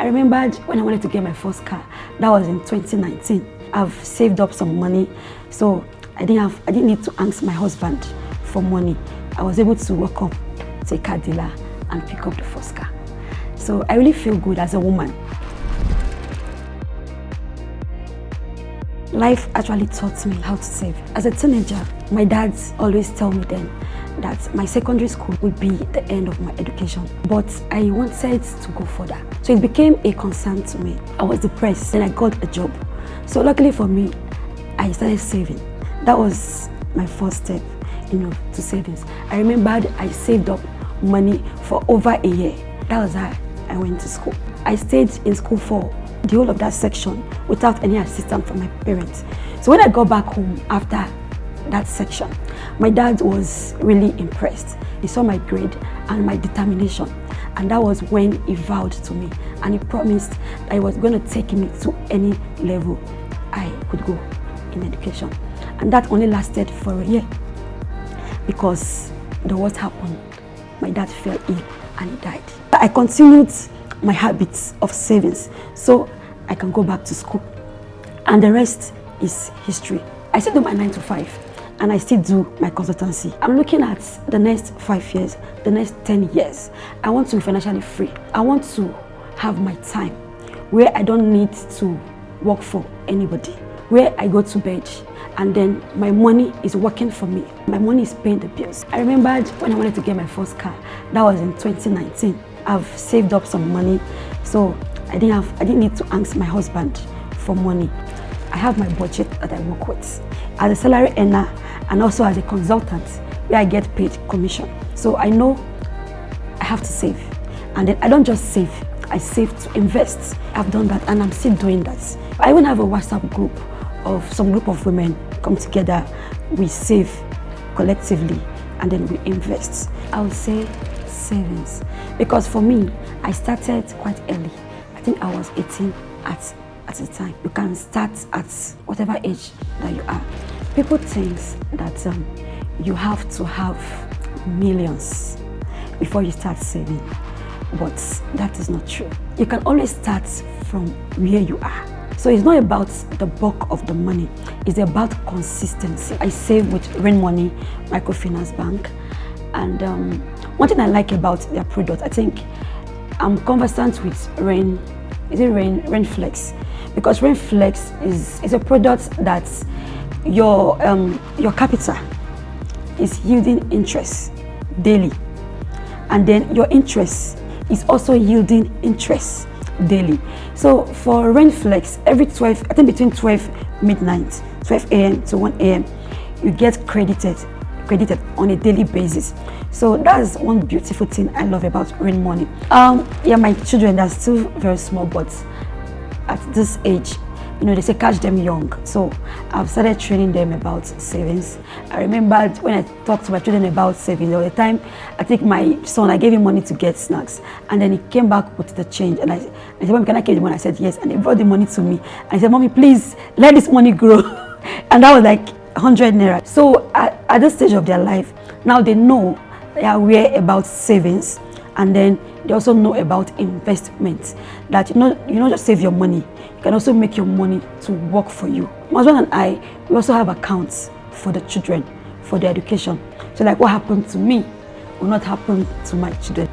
I remembered when I wanted to get my first car. That was in 2019. I've saved up some money, so I didn't need to ask my husband for money. I was able to walk up to a car dealer and pick up the first car. So I really feel good as a woman. Life actually taught me how to save. As a teenager, my dad always told me then that my secondary school would be the end of my education. But I wanted to go further. So it became a concern to me. I was depressed and I got a job. So luckily for me, I started saving. That was my first step, to savings. I remembered I saved up money for over a year. That was how I went to school. I stayed in school for the whole of that section without any assistance from my parents. So when I got back home after that section, my dad was really impressed. He saw my grade and my determination, and that was when he vowed to me and he promised that he was going to take me to any level I could go in education. And that only lasted for a year because the worst happened. My dad fell ill and he died. I continued my habits of savings so I can go back to school, and the rest is history. I still do my 9 to 5 and I still do my consultancy. I'm looking at the next 5 years, the next 10 years. I want to be financially free. I want to have my time where I don't need to work for anybody, where I go to bed and then my money is working for me. My money is paying the bills. I remembered when I wanted to get my first car. That was in 2019. I've saved up some money, so I didn't need to ask my husband for money. I have my budget that I work with as a salary earner and also as a consultant where I get paid commission. So I know I have to save, and then I don't just save, I save to invest. I've done that and I'm still doing that. I even have a WhatsApp group of some group of women come together, we save collectively and then we invest. I would say savings, because for me, I started quite early. I think I was 18 at the time. You can start at whatever age that you are. People think that you have to have millions before you start saving, but that is not true. You can always start from where you are. So it's not about the bulk of the money, it's about consistency. I save with Rain Money Microfinance Bank, and one thing I like about their product, I think I'm conversant with Rain Flex, because Rain Flex is a product that your capital is yielding interest daily, and then your interest is also yielding interest daily. So for Rain Flex, every 12, I think between 12 midnight, 12 a.m. to 1 a.m., you get credited on a daily basis. So that's one beautiful thing I love about Rain Money. Yeah, my children, they're still very small, but at this age, they say catch them young. So I've started training them about savings. I remember when I talked to my children about savings, there was a time I think my son, I gave him money to get snacks, and then he came back with the change, and I said, Mommy, can I give the money? I said yes, and he brought the money to me. And I said, Mommy, please let this money grow. And that was like 100 naira. So at this stage of their life, now they know, they are aware about savings, and then they also know about investment. That you not just save your money, you can also make your money to work for you. My husband and I, we also have accounts for the children, for their education. So like what happened to me will not happen to my children.